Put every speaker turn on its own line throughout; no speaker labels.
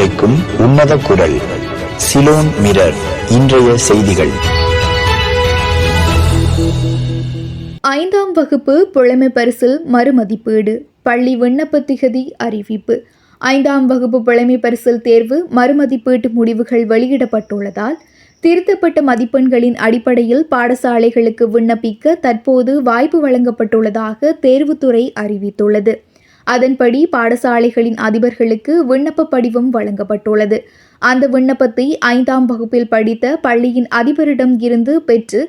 உரைக்கும் உன்னத குரல். சிலோன் மிரர். இன்றைய செய்திகள்.
5ஆம் வகுப்பு புலமை பரிசில் மறுமதிப்பீடு. பள்ளி விண்ணப்ப திகதி அறிவிப்பு. 5ஆம் வகுப்பு புலமை பரிசில் தேர்வு மறுமதிப்பீட்டு முடிவுகள் வெளியிடப்பட்டுள்ளதால் திருத்தப்பட்ட மதிப்பெண்களின் அடிப்படையில் பாடசாலைகளுக்கு விண்ணப்பிக்க தற்போது வாய்ப்பு வழங்கப்பட்டுள்ளதாக தேர்வுத்துறை அறிவித்துள்ளது. அதன்படி பாடசாலைகளின் அதிபர்களுக்கு விண்ணப்ப படிவம் வழங்கப்பட்டுள்ளது. அந்த விண்ணப்பத்தை 5ஆம் வகுப்பில் படித்த பள்ளியின் அதிபரிடம் இருந்து பெற்று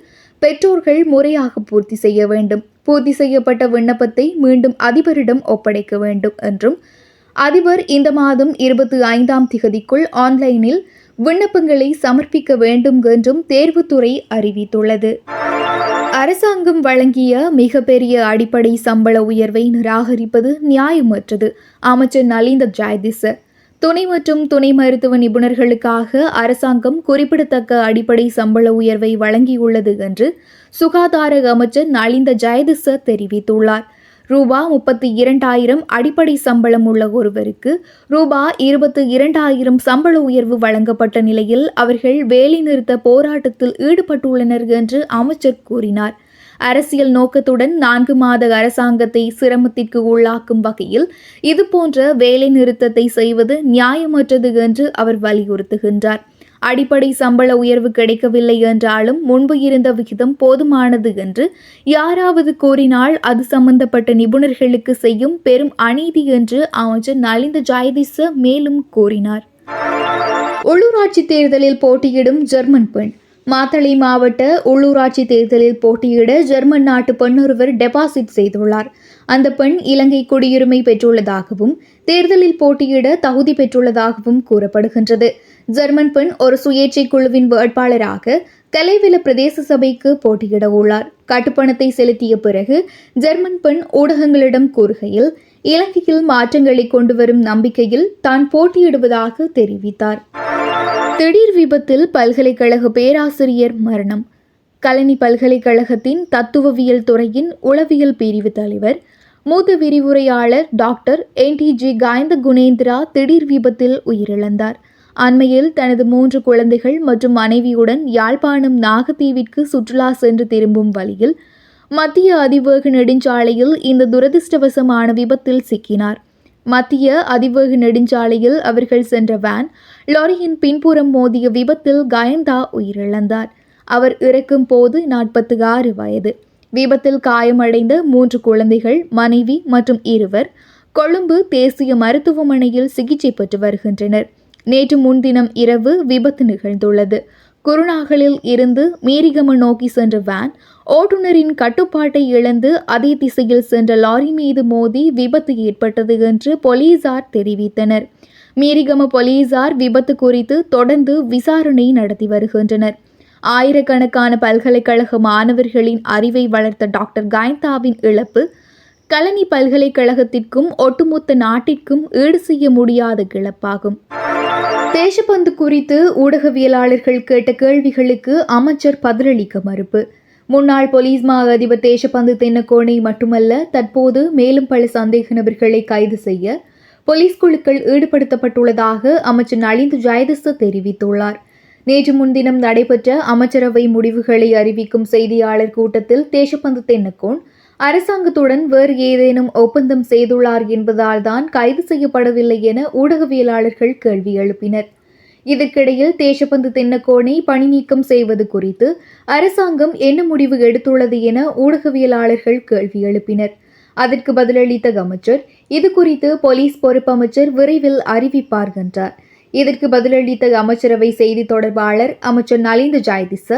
பெற்றோர்கள் முறையாக பூர்த்தி செய்ய வேண்டும். பூர்த்தி செய்யப்பட்ட விண்ணப்பத்தை மீண்டும் அதிபரிடம் ஒப்படைக்க வேண்டும் என்றும், அதிபர் இந்த மாதம் 25ஆம் திகதிக்குள் ஆன்லைனில் விண்ணப்பங்களை சமர்ப்பிக்க வேண்டும் என்றும் தேர்வுத்துறை அறிவித்துள்ளது. அரசாங்கம் வழங்கிய மிகப்பெரிய அடிப்படை சம்பள உயர்வை நிராகரிப்பது நியாயமற்றது. அமைச்சர் நலிந்த ஜெயதிச. துணை மற்றும் துணை மருத்துவ நிபுணர்களுக்காக அரசாங்கம் குறிப்பிடத்தக்க அடிப்படை சம்பள உயர்வை வழங்கியுள்ளது என்று சுகாதார அமைச்சர் நலிந்த ஜெயதிச தெரிவித்துள்ளார். ரூபா 32,000 அடிப்படை சம்பளம் உள்ள ஒருவருக்கு ரூபா 22,000 சம்பள உயர்வு வழங்கப்பட்ட நிலையில் அவர்கள் வேலைநிறுத்த போராட்டத்தில் ஈடுபட்டுள்ளனர் என்று அமைச்சர் கூறினார். அரசியல் நோக்கத்துடன் 4 மாத அரசாங்கத்தை சிரமத்திற்கு உள்ளாக்கும் வகையில் இதுபோன்ற வேலை நிறுத்தத்தை செய்வது நியாயமற்றது என்று அவர் வலியுறுத்துகின்றார். அடிப்படை சம்பள உயர்வு கிடைக்கவில்லை என்றாலும் முன்பு இருந்த விகிதம் போதுமானது என்று யாராவது கூறினால் அது சம்பந்தப்பட்ட நிபுணர்களுக்கு செய்யும் பெரும் அநீதி என்று அமைச்சர் நலிந்த ஜெயதிச மேலும் கூறினார். உள்ளூராட்சி தேர்தலில் போட்டியிடும் ஜெர்மன் பெண். மாத்தளை மாவட்ட உள்ளூராட்சி தேர்தலில் போட்டியிட ஜெர்மன் நாட்டு பெண்ணொருவர் டெபாசிட் செய்துள்ளார். அந்த பெண் இலங்கை குடியுரிமை பெற்றுள்ளதாகவும் தேர்தலில் போட்டியிட தகுதி பெற்றுள்ளதாகவும் கூறப்படுகின்றது. ஜெர்மன் பெண் ஒரு சுயேட்சை குழுவின் வேட்பாளராக கலைவில பிரதேச சபைக்கு போட்டியிட உள்ளார். கட்டுப்பணத்தை செலுத்திய பிறகு ஜெர்மன் பெண் ஊடகங்களிடம் கூறுகையில் இலங்கையில் மாற்றங்களை கொண்டு வரும் நம்பிக்கையில் தான் போட்டியிடுவதாக தெரிவித்தார். திடீர் விபத்தில் பல்கலைக்கழக பேராசிரியர் மரணம். கலனி பல்கலைக்கழகத்தின் தத்துவவியல் துறையின் உளவியல் பிரிவு தலைவர் மூத்த விரிவுரையாளர் டாக்டர் NTG காயந்த குணேந்திரா திடீர் விபத்தில் உயிரிழந்தார். அண்மையில் தனது 3 குழந்தைகள் மற்றும் மனைவியுடன் யாழ்ப்பாணம் நாகத்தீவிற்கு சுற்றுலா சென்று திரும்பும் வழியில் மத்திய அதிவேக நெடுஞ்சாலையில் இந்த துரதிருஷ்டவசமான விபத்தில் சிக்கினார். மத்திய அதிவேக நெடுஞ்சாலையில் அவர்கள் சென்ற வேன் லாரியின் பின்புறம் மோதிய விபத்தில் கயந்தா உயிரிழந்தார். அவர் இறக்கும் போது 46 வயது. விபத்தில் காயமடைந்த 3 குழந்தைகள், மனைவி மற்றும் இருவர் கொழும்பு தேசிய மருத்துவமனையில் சிகிச்சை பெற்று வருகின்றனர். நேற்று முன்தினம் இரவு விபத்து நிகழ்ந்துள்ளது. குருநாகலில் இருந்து மீரிகம நோக்கி சென்ற வேன் ஓட்டுநரின் கட்டுப்பாட்டை இழந்து அதே திசையில் சென்ற லாரி மீது மோதி விபத்து ஏற்பட்டது என்று போலீசார் தெரிவித்தனர். மீரிகம போலீசார் விபத்து குறித்து தொடர்ந்து விசாரணை நடத்தி வருகின்றனர். ஆயிரக்கணக்கான பல்கலைக்கழக மாணவர்களின் அறிவை வளர்த்த டாக்டர் கயந்தாவின் இழப்பு கலனி பல்கலைக்கழகத்திற்கும் ஒட்டுமொத்த நாட்டிற்கும் ஈடு செய்ய முடியாத இழப்பாகும். தேசப்பந்து குறித்து ஊடகவியலாளர்கள் கேட்ட கேள்விகளுக்கு அமைச்சர் பதிலளிக்க மறுப்பு. முன்னாள் போலீஸ் மா அதிபர் தேசப்பந்து தென்னக்கோனை மட்டுமல்ல, தற்போது மேலும் பல சந்தேக நபர்களை கைது செய்ய போலீஸ் குழுக்கள் ஈடுபடுத்தப்பட்டுள்ளதாக அமைச்சர் நலிந்த ஜெயதிச தெரிவித்துள்ளார். நேற்று முன்தினம் நடைபெற்ற அமைச்சரவை முடிவுகளை அறிவிக்கும் செய்தியாளர் கூட்டத்தில் தேசப்பந்து தென்னக்கோன் அரசாங்கத்துடன் வேறு ஏதேனும் ஒப்பந்தம் செய்துள்ளார் என்பதால் தான் கைது செய்யப்படவில்லை என ஊடகவியலாளர்கள் கேள்வி எழுப்பினர். இதற்கிடையில் தேசப்பந்து தென்னக்கோனை பணி நீக்கம் செய்வது குறித்து அரசாங்கம் என்ன முடிவு எடுத்துள்ளது என ஊடகவியலாளர்கள் கேள்வி எழுப்பினர். அதற்கு பதிலளித்த அமைச்சர் இது குறித்து போலீஸ் பொறுப்பு அமைச்சர் விரைவில் அறிவிப்பார் என்றார். இதற்கு பதிலளித்த அமைச்சரவை செய்தி தொடர்பாளர் அமைச்சர் நலிந்த ஜெயதிச,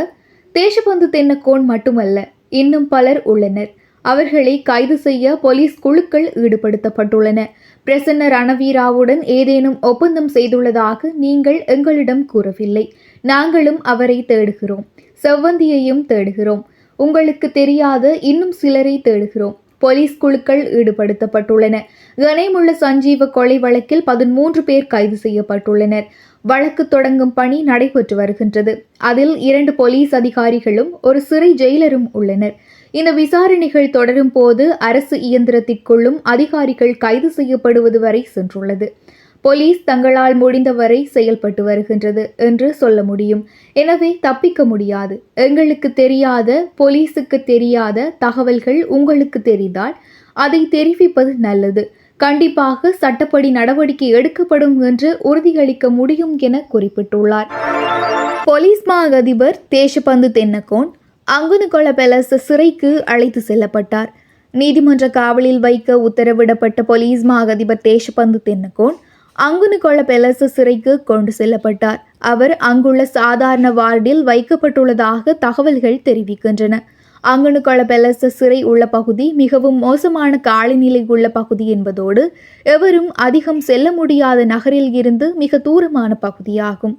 தேசப்பந்து தென்னக்கோன் மட்டுமல்ல, இன்னும் பலர் உள்ளனர். அவர்களை கைது செய்ய போலீஸ் குழுக்கள் ஈடுபடுத்தப்பட்டுள்ளன. பிரசன்ன ரணவீராவுடன் ஏதேனும் ஒப்பந்தம் செய்துள்ளதாக நீங்கள் எங்களிடம் கூறவில்லை. நாங்களும் அவரை தேடுகிறோம். செவ்வந்தியையும் தேடுகிறோம். உங்களுக்கு தெரியாத இன்னும் சிலரை தேடுகிறோம். போலீஸ் குழுக்கள் ஈடுபடுத்தப்பட்டுள்ளன. கனேமுள்ள சஞ்சீவ கொலை வழக்கில் 13 பேர் கைது செய்யப்பட்டுள்ளனர். வழக்கு தொடங்கும் பணி நடைபெற்று வருகின்றது. அதில் 2 போலீஸ் அதிகாரிகளும் ஒரு சிறை ஜெயிலரும் உள்ளனர். இந்த விசாரணைகள் தொடரும் போது அரசு இயந்திரத்திற்குள்ளும் அதிகாரிகள் கைது செய்யப்படுவது வரை சென்றுள்ளது. போலீஸ் தங்களால் முடிந்தவரை செயல்பட்டு வருகின்றது என்று சொல்ல முடியும். எனவே தப்பிக்க முடியாது. எங்களுக்கு தெரியாத, போலீசுக்கு தெரியாத தகவல்கள் உங்களுக்கு தெரிந்தால் அதை தெரிவிப்பது நல்லது. கண்டிப்பாக சட்டப்படி நடவடிக்கை எடுக்கப்படும் என்று உறுதியளிக்க முடியும் என குறிப்பிட்டுள்ளார். போலீஸ் மா அதிபர் தேசபந்து தென்னகோன் அங்குனுகொள பெலச சிறைக்கு அழைத்து செல்லப்பட்டார். நீதிமன்ற காவலில் வைக்க உத்தரவிடப்பட்ட போலீஸ் மா அதிபர் தேசபந்து தென்னகோன் அங்குனுகொள பெலச சிறைக்கு கொண்டு செல்லப்பட்டார். அவர் அங்குள்ள சாதாரண வார்டில் வைக்கப்பட்டுள்ளதாக தகவல்கள் தெரிவிக்கின்றன. அங்குனுகொள பெலச சிறை உள்ள பகுதி மிகவும் மோசமான காலநிலை உள்ள பகுதி என்பதோடு எவரும் அதிகம் செல்ல முடியாத நகரில் இருந்து மிக தூரமான பகுதியாகும்.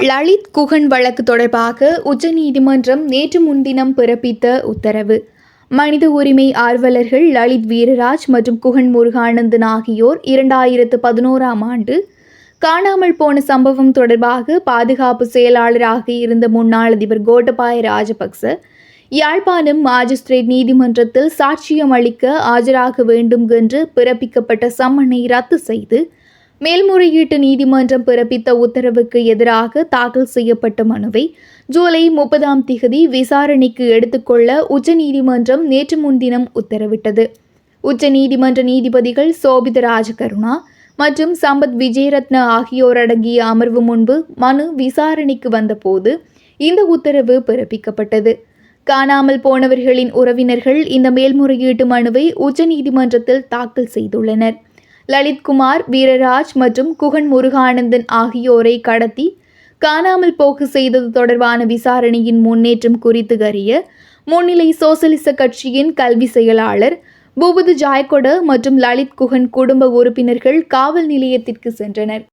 லலித் குகன் வழக்கு தொடர்பாக உச்சநீதிமன்றம் நேற்று முன்தினம் பிறப்பித்த உத்தரவு. மனித உரிமை ஆர்வலர்கள் லலித் வீரராஜ் மற்றும் குகன் முருகானந்தன் ஆகியோர் 2011ஆம் ஆண்டு காணாமல் போன சம்பவம் தொடர்பாக பாதுகாப்பு செயலாளராக இருந்த முன்னாள் அதிபர் கோட்டபாய ராஜபக்ச யாழ்ப்பாணம் மாஜிஸ்திரேட் நீதிமன்றத்தில் சாட்சியம் அளிக்க ஆஜராக வேண்டும் என்று பிறப்பிக்கப்பட்ட சம்மனை ரத்து செய்து மேல்முறையீட்டு நீதிமன்றம் பிறப்பித்த உத்தரவுக்கு எதிராக தாக்கல் செய்யப்பட்ட மனுவை ஜூலை 30 விசாரணைக்கு எடுத்துக்கொள்ள உச்சநீதிமன்றம் நேற்று முன்தினம் உத்தரவிட்டது. உச்சநீதிமன்ற நீதிபதிகள் சோபித ராஜகருணா மற்றும் சம்பத் விஜயரத்ன ஆகியோர் அடங்கிய அமர்வு முன்பு மனு விசாரணைக்கு வந்தபோது இந்த உத்தரவு பிறப்பிக்கப்பட்டது. காணாமல் போனவர்களின் உறவினர்கள் இந்த மேல்முறையீட்டு மனுவை உச்சநீதிமன்றத்தில் தாக்கல் செய்துள்ளனர். லலித்குமார் வீரராஜ் மற்றும் குகன் முருகானந்தன் ஆகியோரை கடத்தி காணாமல் போக்கு செய்தது தொடர்பான விசாரணையின் முன்னேற்றம் குறித்து அறிய முன்னிலை சோசலிச கட்சியின் கல்வி செயலாளர் பூபது ஜாய்கொட மற்றும் லலித் குகன் குடும்ப உறுப்பினர்கள் காவல் நிலையத்திற்கு சென்றனர்.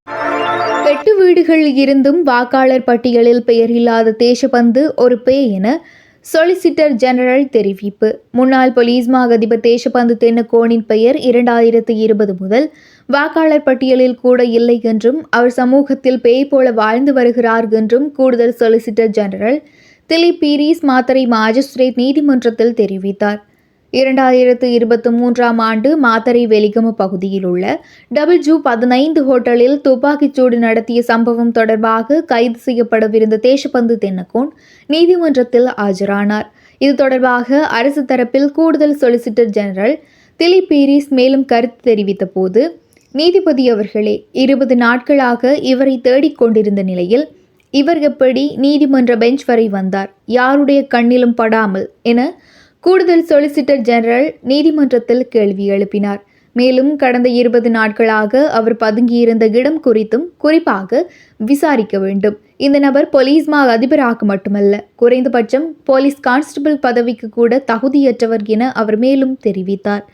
8 வீடுகள் இருந்தும் வாக்காளர் பட்டியலில் பெயர் இல்லாத தேசபந்து ஒரு பேய் என சொலிசிட்டர் ஜெனரல் தெரிவிப்பு. முன்னாள் போலீஸ் மா அதிபர் தேசபந்து தென்னகோனின் பெயர் 2020 முதல் வாக்காளர் பட்டியலில் கூட இல்லை என்றும் அவர் சமூகத்தில் பேய் போல வாழ்ந்து வருகிறார் என்றும் கூடுதல் solicitor general Dilip Peiris Matara magistrate நீதிமன்றத்தில் தெரிவித்தார். 2023ஆம் ஆண்டு மாத்தறை வெலிகம பகுதியில் உள்ள WJ15 ஹோட்டலில் துப்பாக்கிச்சூடு நடத்திய சம்பவம் தொடர்பாக கைது செய்யப்படவிருந்த தேசபந்து தென்னகோன் நீதிமன்றத்தில் ஆஜரானார். இது தொடர்பாக அரசு தரப்பில் கூடுதல் சொலிசிட்டர் ஜெனரல் திலீப் பீரிஸ் மேலும் கருத்து தெரிவித்த போது, நீதிபதி அவர்களே, 20 நாட்களாக இவரை தேடிக்கொண்டிருந்த நிலையில் இவர் எப்படி நீதிமன்ற பெஞ்ச் வரை வந்தார், யாருடைய கண்ணிலும் படாமல் என கூடுதல் சொலிசிட்டர் ஜெனரல் நீதிமன்றத்தில் கேள்வி எழுப்பினார். மேலும் கடந்த 20 நாட்களாக அவர் பதுங்கியிருந்த இடம் குறித்தும் குறிப்பாக விசாரிக்க வேண்டும். இந்த நபர் போலீஸ் மா அதிபராக மட்டுமல்ல, குறைந்தபட்சம் போலீஸ் கான்ஸ்டபிள் பதவிக்கு கூட தகுதியற்றவர் என அவர் மேலும் தெரிவித்தார்.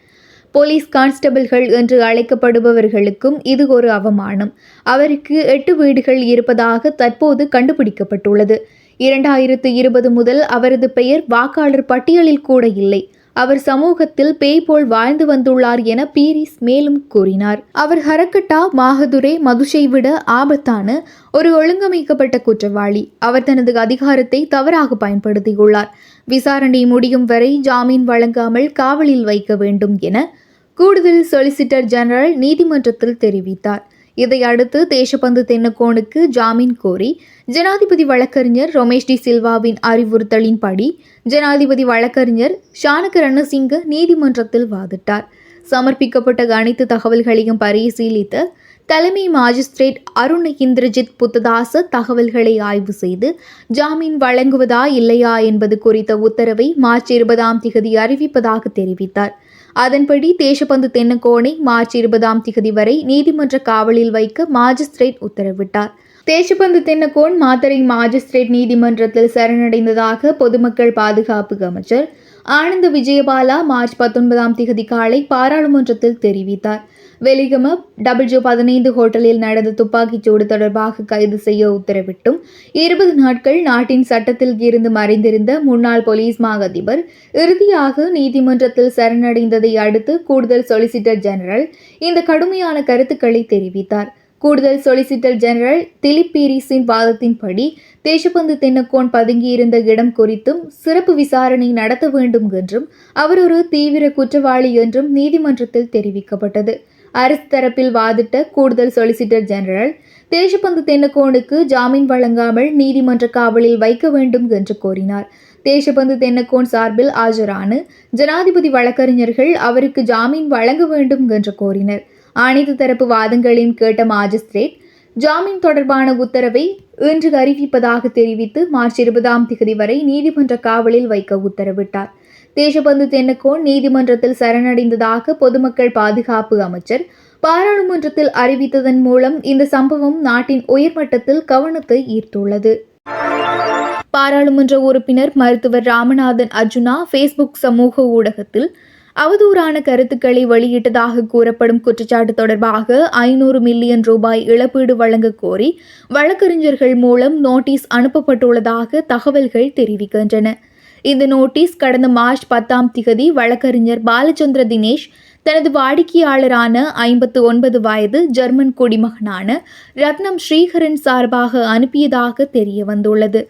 போலீஸ் கான்ஸ்டபிள்கள் என்று அழைக்கப்படுபவர்களுக்கும் இது ஒரு அவமானம். அவருக்கு 8 வீடுகள் இருப்பதாக தற்போது கண்டுபிடிக்கப்பட்டுள்ளது. 2020 முதல் அவரது பெயர் வாக்காளர் பட்டியலில் கூட இல்லை. அவர் சமூகத்தில் பேய் போல் வாழ்ந்து வந்துள்ளார் என பீரிஸ் மேலும் கூறினார். அவர் ஹரக்கட்டா மாகதுரே மதுஷை விட ஆபத்தான ஒரு ஒழுங்கமைக்கப்பட்ட குற்றவாளி. அவர் தனது அதிகாரத்தை தவறாக பயன்படுத்தியுள்ளார். விசாரணை முடியும் வரை ஜாமீன் வழங்காமல் காவலில் வைக்க வேண்டும் என கூடுதல் சொலிசிட்டர் ஜெனரல் நீதிமன்றத்தில் தெரிவித்தார். இதையடுத்து தேசபந்து தென்னகோனுக்கு ஜாமீன் கோரி ஜனாதிபதி வழக்கறிஞர் ரமேஷ் டி சில்வாவின் அறிவுறுத்தலின்படி ஜனாதிபதி வழக்கறிஞர் ஷானக ரணசிங்க நீதிமன்றத்தில் வாதிட்டார். சமர்ப்பிக்கப்பட்ட அனைத்து தகவல்களையும் பரிசீலித்த தலைமை மாஜிஸ்திரேட் அருண் இந்திரஜித் புத்ததாச தகவல்களை ஆய்வு செய்து ஜாமீன் வழங்குவதா இல்லையா என்பது குறித்த உத்தரவை மார்ச் 20 அறிவிப்பதாக தெரிவித்தார். அதன்படி தேசபந்து தென்னகோனை மார்ச் 20 வரை நீதிமன்ற காவலில் வைக்க மாஜிஸ்திரேட் உத்தரவிட்டார். தேசபந்து தென்னகோன் மாத்தறை மாஜிஸ்திரேட் நீதிமன்றத்தில் சரணடைந்ததாக பொதுமக்கள் பாதுகாப்பு அமைச்சர் ஆனந்த விஜயபாலா மார்ச் 19 காலை பாராளுமன்றத்தில் தெரிவித்தார். வெலிகம WJ15 ஹோட்டலில் நடந்த துப்பாக்கிச்சூடு தொடர்பாக கைது செய்ய உத்தரவிட்டும் 20 நாட்கள் நாட்டின் சட்டத்தில் இருந்து மறைந்திருந்த முன்னாள் போலீஸ் மா அதிபர் இறுதியாக நீதிமன்றத்தில் சரணடைந்ததை அடுத்து கூடுதல் சொலிசிட்டர் ஜெனரல் இந்த கடுமையான கருத்துக்களை தெரிவித்தார். கூடுதல் சொலிசிட்டர் ஜெனரல் திலீப் பீரிஸின் வாதத்தின்படி தேசபந்து தென்னகோன் பதுங்கியிருந்த இடம் குறித்தும் சிறப்பு விசாரணை நடத்த வேண்டும் என்றும் அவர் ஒரு தீவிர குற்றவாளி என்றும் நீதிமன்றத்தில் தெரிவிக்கப்பட்டது. அரசு தரப்பில் வாதிட்ட கூடுதல் சொலிசிட்டர் ஜெனரல் தேசபந்து தென்னக்கோனுக்கு ஜாமீன் வழங்காமல் நீதிமன்ற காவலில் வைக்க வேண்டும் என்று கோரினார். தேசபந்து தென்னக்கோன் சார்பில் ஆஜரான ஜனாதிபதி வழக்கறிஞர்கள் அவருக்கு ஜாமீன் வழங்க வேண்டும் என்று கோரினர். அனைத்து தரப்பு வாதங்களையும் கேட்ட மாஜிஸ்திரேட் ஜாமீன் தொடர்பான உத்தரவை இன்று அறிவிப்பதாக தெரிவித்து மார்ச் 20 வரை நீதிமன்ற காவலில் வைக்க உத்தரவிட்டார். தேசபந்து தென்னக்கோன் நீதிமன்றத்தில் சரணடைந்ததாக பொதுமக்கள் பாதுகாப்பு அமைச்சர் பாராளுமன்றத்தில் அறிவித்ததன் மூலம் இந்த சம்பவம் நாட்டின் உயர்மட்டத்தில் கவனத்தை ஈர்த்துள்ளது. பாராளுமன்ற உறுப்பினர் மருத்துவர் ராமநாதன் அர்ஜுனா ஃபேஸ்புக் சமூக ஊடகத்தில் அவதூறான கருத்துக்களை வெளியிட்டதாக கூறப்படும் குற்றச்சாட்டு தொடர்பாக 500 மில்லியன் ரூபாய் இழப்பீடு வழங்க கோரி வழக்கறிஞர்கள் மூலம் நோட்டீஸ் அனுப்பப்பட்டுள்ளதாக தகவல்கள் தெரிவிக்கின்றன. இந்த நோட்டீஸ் கடந்த மார்ச் 10 வழக்கறிஞர் பாலச்சந்திர தினேஷ் தனது வாடிக்கையாளரான 59 வயது ஜெர்மன் குடிமகனான ரத்னம் ஸ்ரீஹரன் சார்பாக அனுப்பியதாக தெரிய வந்துள்ளது.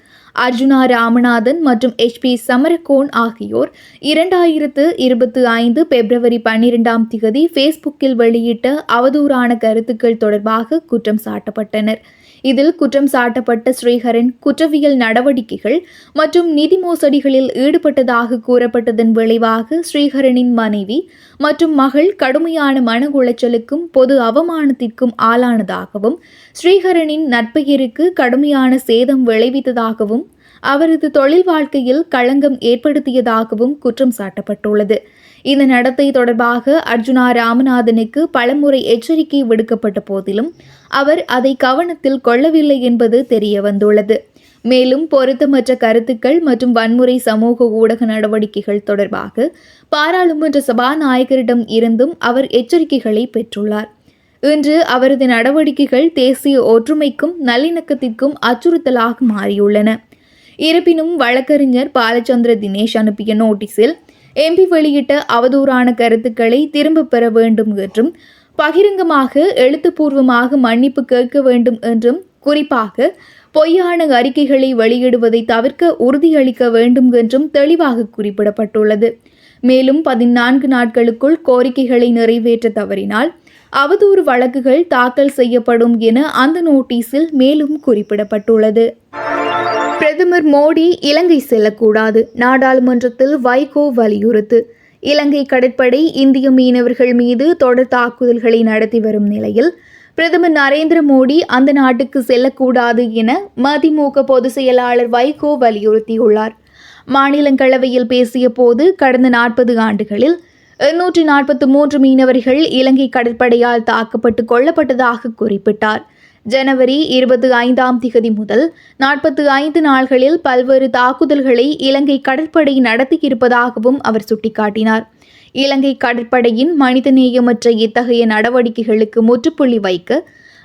அர்ஜுனா ராமநாதன் மற்றும் HP சமரகோன் ஆகியோர் 2025 பிப்ரவரி 12 ஃபேஸ்புக்கில் வெளியிட்ட அவதூறான கருத்துக்கள் தொடர்பாக குற்றம் சாட்டப்பட்டனர். இதில் குற்றம் சாட்டப்பட்ட ஸ்ரீஹரன் குற்றவியல் நடவடிக்கைகள் மற்றும் நிதி மோசடிகளில் ஈடுபட்டதாக கூறப்பட்டதன் விளைவாக ஸ்ரீஹரனின் மனைவி மற்றும் மகள் கடுமையான மன உளைச்சலுக்கும் பொது அவமானத்திற்கும் ஆளானதாகவும் ஸ்ரீஹரனின் நற்பெயருக்கு கடுமையான சேதம் விளைவித்ததாகவும் அவரது தொழில் வாழ்க்கையில் களங்கம் ஏற்படுத்தியதாகவும் குற்றம் சாட்டப்பட்டுள்ளது. இந்த நடத்தை தொடர்பாக அர்ஜுனா ராமநாதனுக்கு பலமுறை எச்சரிக்கை விடுக்கப்பட்ட போதிலும் அவர் அதை கவனத்தில் கொள்ளவில்லை என்பது தெரிய வந்துள்ளது. மேலும் பொருத்தமற்ற கருத்துக்கள் மற்றும் வன்முறை சமூக ஊடக நடவடிக்கைகள் தொடர்பாக பாராளுமன்ற சபாநாயகரிடம் இருந்தும் அவர் எச்சரிக்கைகளை பெற்றுள்ளார். இன்று அவரது நடவடிக்கைகள் தேசிய ஒற்றுமைக்கும் நல்லிணக்கத்திற்கும் அச்சுறுத்தலாக மாறியுள்ளன. இருப்பினும் வழக்கறிஞர் பாலச்சந்திர தினேஷ் அனுப்பிய நோட்டீஸில் MP வெளியிட்ட அவதூறான கருத்துக்களை திரும்பப் பெற வேண்டும் என்றும் பகிரங்கமாக எழுத்துப்பூர்வமாக மன்னிப்பு கேட்க வேண்டும் என்றும் குறிப்பாக பொய்யான அறிக்கைகளை வெளியிடுவதை தவிர்க்க உறுதியளிக்க வேண்டும் என்றும் தெளிவாக குறிப்பிடப்பட்டுள்ளது. மேலும் 14 நாட்களுக்குள் கோரிக்கைகளை நிறைவேற்ற தவறினால் அவதூறு வழக்குகள் தாக்கல் செய்யப்படும் என அந்த நோட்டீஸில் மேலும் குறிப்பிடப்பட்டுள்ளது. பிரதமர் மோடி இலங்கை செல்லக்கூடாது, நாடாளுமன்றத்தில் வைகோ வலியுறுத்து. இலங்கை கடற்படை இந்திய மீனவர்கள் மீது தொடர் தாக்குதல்களை நடத்தி வரும் நிலையில் பிரதமர் நரேந்திர மோடி அந்த நாட்டுக்கு செல்லக்கூடாது என மதிமுக பொதுச் செயலாளர் வைகோ வலியுறுத்தியுள்ளார். மாநிலங்களவையில் பேசிய போது கடந்த 40 ஆண்டுகளில் 843 மீனவர்கள் இலங்கை கடற்படையால் தாக்கப்பட்டு கொல்லப்பட்டதாக குறிப்பிட்டார். ஜனவரி 25 முதல் 45 நாள்களில் பல்வேறு தாக்குதல்களை இலங்கை கடற்படை நடத்தியிருப்பதாகவும் அவர் சுட்டிக்காட்டினார். இலங்கை கடற்படையின் மனிதநேயமற்ற இத்தகைய நடவடிக்கைகளுக்கு முற்றுப்புள்ளி வைக்க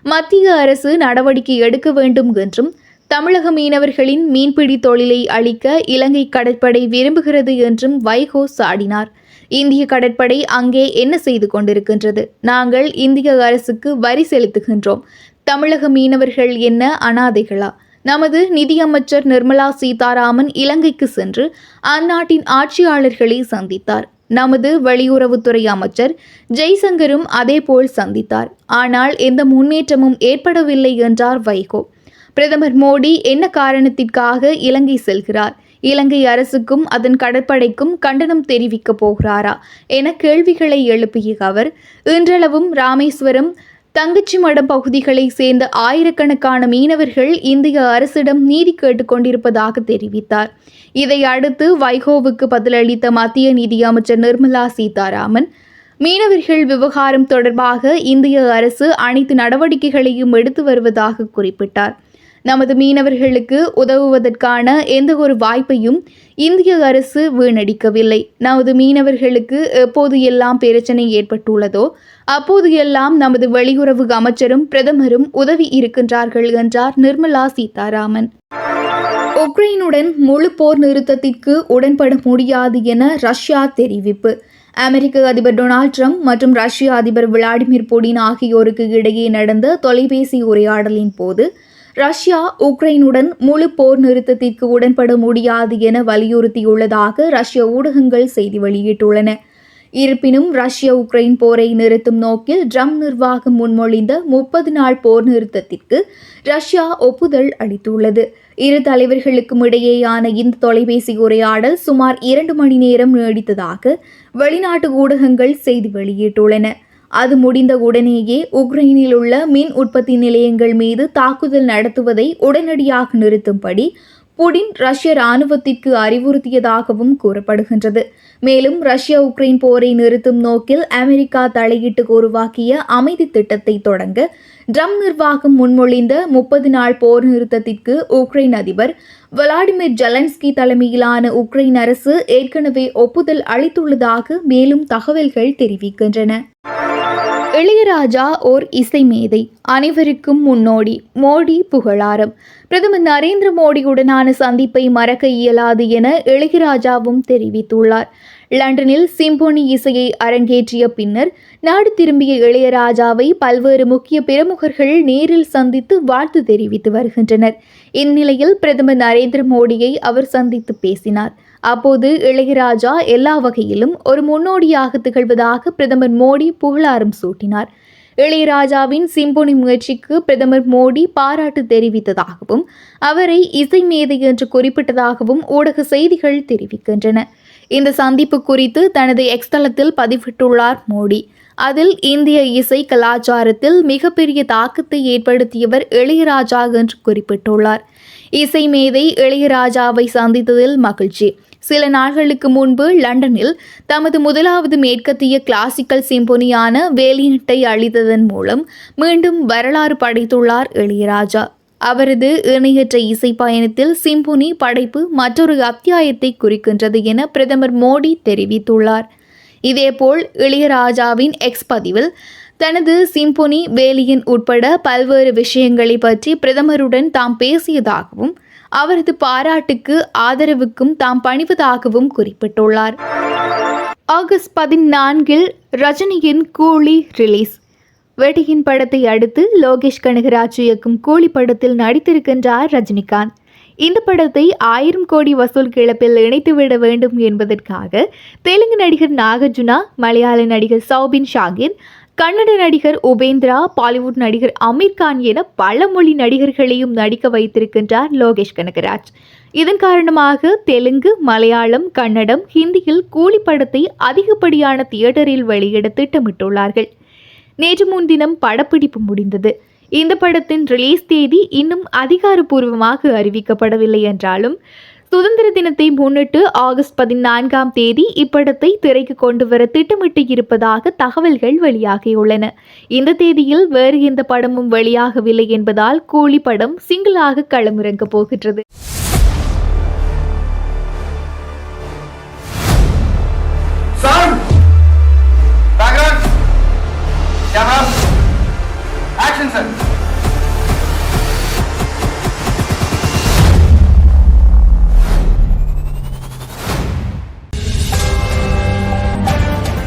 மத்திய அரசு நடவடிக்கை எடுக்க வேண்டும் என்றும் தமிழக மீனவர்களின் மீன்பிடி தொழிலை அழிக்க இலங்கை கடற்படை விரும்புகிறது என்றும் வைகோ சாடினார். இந்திய கடற்படை அங்கே என்ன செய்து கொண்டிருக்கின்றது? நாங்கள் இந்திய அரசுக்கு வரி செலுத்துகின்றோம். தமிழக மீனவர்கள் என்ன அனாதைகளா? நமது நிதியமைச்சர் நிர்மலா சீதாராமன் இலங்கைக்கு சென்று அந்நாட்டின் ஆட்சியாளர்களை சந்தித்தார். நமது வெளியுறவுத்துறை அமைச்சர் ஜெய்சங்கரும் அதேபோல் சந்தித்தார். ஆனால் எந்த முன்னேற்றமும் ஏற்படவில்லை என்றார் வைகோ. பிரதமர் மோடி என்ன காரணத்திற்காக இலங்கை செல்கிறார்? இலங்கை அரசுக்கும் அதன் கடற்படைக்கும் கண்டனம் தெரிவிக்க போகிறாரா என கேள்விகளை எழுப்பிய அவர் இன்றளவும் ராமேஸ்வரம் தங்கச்சிமடம் பகுதிகளை சேர்ந்த ஆயிரக்கணக்கான மீனவர்கள் இந்திய அரசிடம் நீதி கேட்டுக் கொண்டிருப்பதாக தெரிவித்தார். இதை அடுத்து வைகோவுக்கு பதிலளித்த மத்திய நிதியமைச்சர் நிர்மலா சீதாராமன் மீனவர்கள் விவகாரம் தொடர்பாக இந்திய அரசு அனைத்து நடவடிக்கைகளையும் எடுத்து வருவதாக குறிப்பிட்டார். நமது மீனவர்களுக்கு உதவுவதற்கான எந்த ஒரு வாய்ப்பையும் இந்திய அரசு வீணடிக்கவில்லை. நமது மீனவர்களுக்கு எப்போது எல்லாம் பிரச்சனை ஏற்பட்டுள்ளதோ அப்போது எல்லாம் நமது வெளியுறவு அமைச்சரும் பிரதமரும் உதவி இருக்கின்றார்கள் என்றார் நிர்மலா சீதாராமன். உக்ரைனுடன் முழு போர் நிறுத்தத்திற்கு உடன்பட முடியாது என ரஷ்யா தெரிவிப்பு. அமெரிக்க அதிபர் டொனால்ட் ட்ரம்ப் மற்றும் ரஷ்ய அதிபர் விளாடிமிர் புடின் ஆகியோருக்கு இடையே நடந்த தொலைபேசி உரையாடலின் போது ரஷ்யா உக்ரைனுடன் முழு போர் நிறுத்தத்திற்கு உடன்பட முடியாது என வலியுறுத்தியுள்ளதாக ரஷ்ய ஊடகங்கள் செய்தி வெளியிட்டுள்ளன. இருப்பினும் ரஷ்யா உக்ரைன் போரை நிறுத்தும் நோக்கில் ட்ரம்ப் நிர்வாகம் முன்மொழிந்த 30 நாள் போர் நிறுத்தத்திற்கு ரஷ்யா ஒப்புதல் அளித்துள்ளது. இரு தலைவர்களுக்கும் இடையேயான இந்த தொலைபேசி உரையாடல் சுமார் 2 மணி நேரம் நீடித்ததாக வெளிநாட்டு ஊடகங்கள் செய்தி வெளியிட்டுள்ளன. அது முடிந்த உடனேயே உக்ரைனில் உள்ள மின் உற்பத்தி நிலையங்கள் மீது தாக்குதல் நடத்துவதை உடனடியாக நிறுத்தும்படி புடின் ரஷ்ய இராணுவத்திற்கு அறிவுறுத்தியதாகவும் கூறப்படுகின்றது. மேலும் ரஷ்யா உக்ரைன் போரை நிறுத்தும் நோக்கில் அமெரிக்கா தலையிட்டு உருவாக்கிய அமைதி திட்டத்தை தொடங்க ட்ரம்ப் நிர்வாகம் முன்மொழிந்த 30 நாள் போர் நிறுத்தத்திற்கு உக்ரைன் அதிபர் விளாடிமிர் ஜெலன்ஸ்கி தலைமையிலான உக்ரைன் அரசு ஏற்கனவே ஒப்புதல் அளித்துள்ளதாக மேலும் தகவல்கள் தெரிவிக்கின்றன. இளையராஜா ஓர் இசை மேதை, அனைவருக்கும் முன்னோடி, மோடி புகழாரம். பிரதமர் நரேந்திர மோடியுடனான சந்திப்பை மறக்க இயலாது என இளையராஜாவும் தெரிவித்துள்ளார். லண்டனில் சிம்போனி இசையை அரங்கேற்றிய பின்னர் நாடு திரும்பிய இளையராஜாவை பல்வேறு முக்கிய பிரமுகர்கள் நேரில் சந்தித்து வாழ்த்து தெரிவித்து வருகின்றனர். இந்நிலையில் பிரதமர் நரேந்திர மோடியை அவர் சந்தித்து பேசினார். அப்போது இளையராஜா எல்லா வகையிலும் ஒரு முன்னோடியாக திகழ்வதாக பிரதமர் மோடி புகழாரம் சூட்டினார். இளையராஜாவின் சிம்போனி முயற்சிக்கு பிரதமர் மோடி பாராட்டு தெரிவித்ததாகவும் அவரை இசை மேதை என்று குறிப்பிட்டதாகவும் ஊடக செய்திகள் தெரிவிக்கின்றன. இந்த சந்திப்பு குறித்து தனது எக்ஸ் தளத்தில் பதிவிட்டுள்ளார் மோடி. அதில் இந்திய இசை கலாச்சாரத்தில் மிகப்பெரிய தாக்கத்தை ஏற்படுத்தியவர் இளையராஜா என்று குறிப்பிட்டுள்ளார். இசை மேதை இளையராஜாவை சந்தித்ததில் மகிழ்ச்சி. சில நாட்களுக்கு முன்பு லண்டனில் தமது முதலாவது மேற்கத்திய கிளாசிக்கல் சிம்போனியான வேலியட்டை அளித்ததன் மூலம் மீண்டும் வரலாறு படைத்துள்ளார் இளையராஜா. அவரது இணையற்ற இசை பயணத்தில் சிம்போனி படைப்பு மற்றொரு அத்தியாயத்தை குறிக்கின்றது என பிரதமர் மோடி தெரிவித்துள்ளார். இதேபோல் இளையராஜாவின் எக்ஸ் பதிவில் தனது சிம்போனி வேலியன் உட்பட பல்வேறு விஷயங்களை பற்றி பிரதமருடன் தாம் பேசியதாகவும் அவரது பாராட்டுக்கு ஆதரவுக்கும் தாம் பணிவதாகவும் குறிப்பிட்டுள்ளார். ஆகஸ்ட் 14 ரஜினியின் கூலி ரிலீஸ். வெடியின் படத்தை அடுத்து லோகேஷ் கனகராஜ் இயக்கும் கூலி படத்தில் நடித்திருக்கின்றார் ரஜினிகாந்த். இந்த படத்தை 1000 கோடி வசூல் கிளப்பில் இணைத்துவிட வேண்டும் என்பதற்காக தெலுங்கு நடிகர் நாகார்ஜுனா, மலையாள நடிகர் சௌபின் ஷாகிர், கன்னட நடிகர் உபேந்திரா, பாலிவுட் நடிகர் அமீர் கான் என பல மொழி நடிகர்களையும் நடிக்க வைத்திருக்கின்றார் லோகேஷ் கனகராஜ். இதன் காரணமாக தெலுங்கு, மலையாளம், கன்னடம், ஹிந்தியில் கூலி படத்தை அதிகப்படியான தியேட்டரில் வெளியிட திட்டமிட்டுள்ளார்கள். நேற்று முன்தினம் படப்பிடிப்பு முடிந்தது. இந்த படத்தின் ரிலீஸ் தேதி இன்னும் அதிகாரப்பூர்வமாக அறிவிக்கப்படவில்லை என்றாலும் சுதந்திர தினத்தை முன்னிட்டு ஆகஸ்ட் 14ஆம் தேதி இப்படத்தை திரைக்கு கொண்டு வர திட்டமிட்டு இருப்பதாக தகவல்கள் வெளியாகியுள்ளன. இந்த தேதியில் வேறு எந்த படமும் வெளியாகவில்லை என்பதால் கூலி படம் சிங்கிளாக களமிறங்கப் போகின்றது.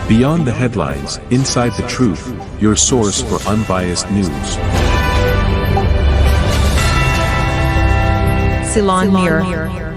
Beyond the headlines, inside the truth, your source for unbiased news.
Ceylon Mirror.